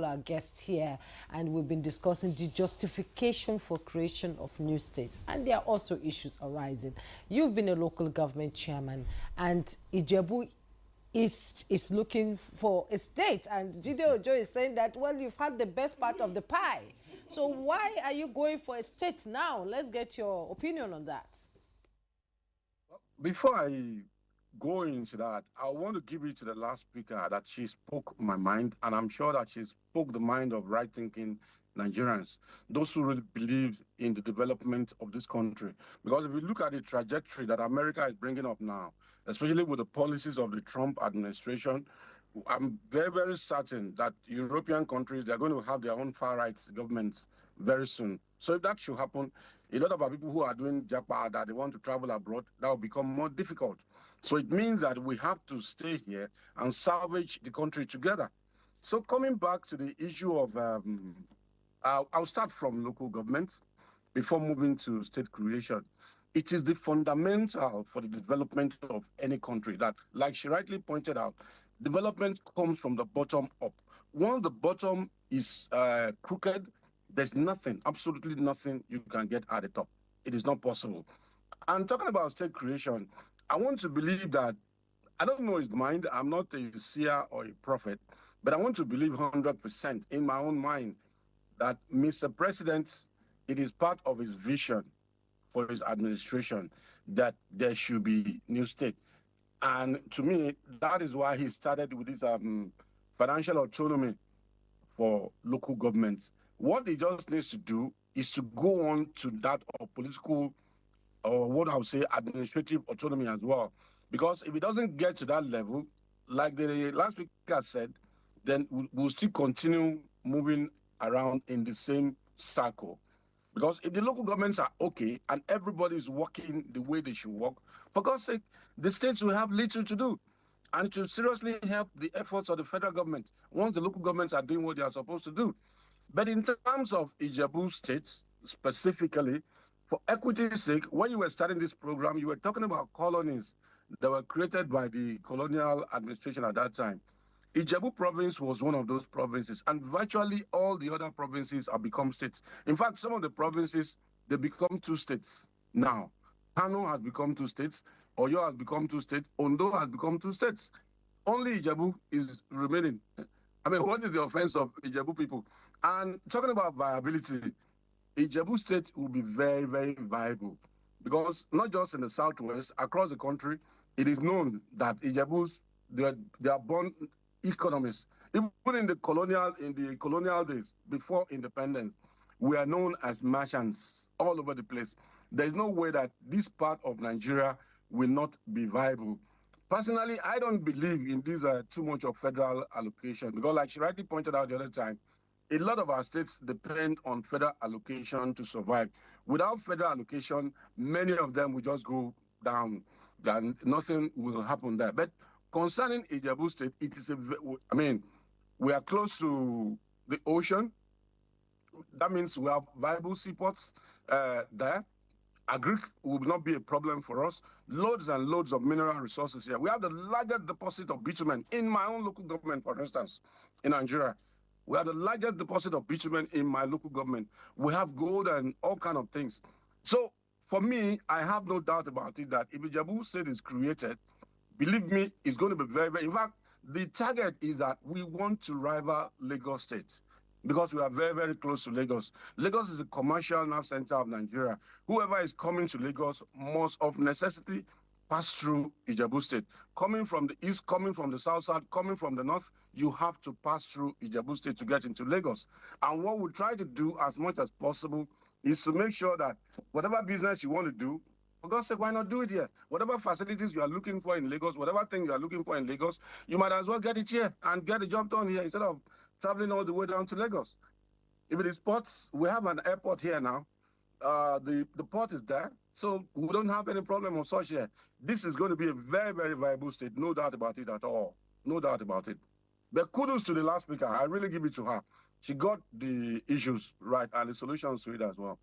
our guests here, and we've been discussing the justification for creation of new states, and there are also issues arising. You've been a local government chairman, and Ijebu is looking for a state, and Jide Ojo is saying that, well, you've had the best part of the pie, so why are you going for a state now? Let's get your opinion on that. Before I go into that, I want to give it to the last speaker that she spoke my mind, and I'm sure that she spoke the mind of right-thinking Nigerians, those who really believe in the development of this country. Because if you look at the trajectory that America is bringing up now, especially with the policies of the Trump administration, I'm very, very certain that European countries, they're going to have their own far-right governments very soon. So if that should happen, a lot of our people who are doing Japa, that they want to travel abroad, that will become more difficult. So it means that we have to stay here and salvage the country together. So coming back to the issue of, I'll start from local government before moving to state creation. It is the fundamental for the development of any country that, like she rightly pointed out, development comes from the bottom up. Once the bottom is crooked, there's nothing, absolutely nothing you can get at the top. It is not possible. And talking about state creation, I want to believe that, I don't know his mind, I'm not a seer or a prophet, but I want to believe 100% in my own mind that Mr. President, it is part of his vision for his administration that there should be new state. And to me, that is why he started with this financial autonomy for local governments. What he just needs to do is to go on to that of political, or what I would say, administrative autonomy as well. Because if it doesn't get to that level, like the last speaker said, then we'll still continue moving around in the same circle. Because if the local governments are okay and everybody is working the way they should work, for God's sake, the states will have little to do. And to seriously help the efforts of the federal government once the local governments are doing what they are supposed to do. But in terms of Ijebu State, specifically, for equity's sake, when you were starting this program, you were talking about colonies that were created by the colonial administration at that time. Ijebu province was one of those provinces, and virtually all the other provinces have become states. In fact, some of the provinces, they become two states now. Kano has become two states, Oyo has become two states, Ondo has become two states. Only Ijebu is remaining. I mean, what is the offense of Ijebu people? And talking about viability, Ijebu State will be very, very viable because not just in the Southwest, across the country, it is known that Ijebus, they are born economists. Even in the colonial days, before independence, we are known as merchants all over the place. There is no way that this part of Nigeria will not be viable. Personally, I don't believe in this too much of federal allocation because, like she rightly pointed out the other time, a lot of our states depend on federal allocation to survive. Without federal allocation, many of them will just go down. Then nothing will happen there. But concerning Ijebu State, it is we are close to the ocean. That means we have viable seaports there. Agric will not be a problem for us. Loads and loads of mineral resources here. We have the largest deposit of bitumen in my own local government, for instance, in Nigeria. We have the largest deposit of bitumen in my local government. We have gold and all kinds of things. So for me, I have no doubt about it that if Ijebu State is created, believe me, it's going to be very, very... In fact, the target is that we want to rival Lagos State because we are very, very close to Lagos. Lagos is a commercial nerve center of Nigeria. Whoever is coming to Lagos must, of necessity, pass through Ijebu State. Coming from the east, coming from the south side, coming from the north, you have to pass through Ijebu State to get into Lagos. And what we try to do as much as possible is to make sure that whatever business you want to do, for God's sake, why not do it here? Whatever facilities you are looking for in Lagos, whatever thing you are looking for in Lagos, you might as well get it here and get the job done here instead of traveling all the way down to Lagos. If it is ports, we have an airport here now. The port is there, so we don't have any problem of such here. This is going to be a very, very viable state, no doubt about it at all. No doubt about it. But kudos to the last speaker. I really give it to her. She got the issues right and the solutions to it as well.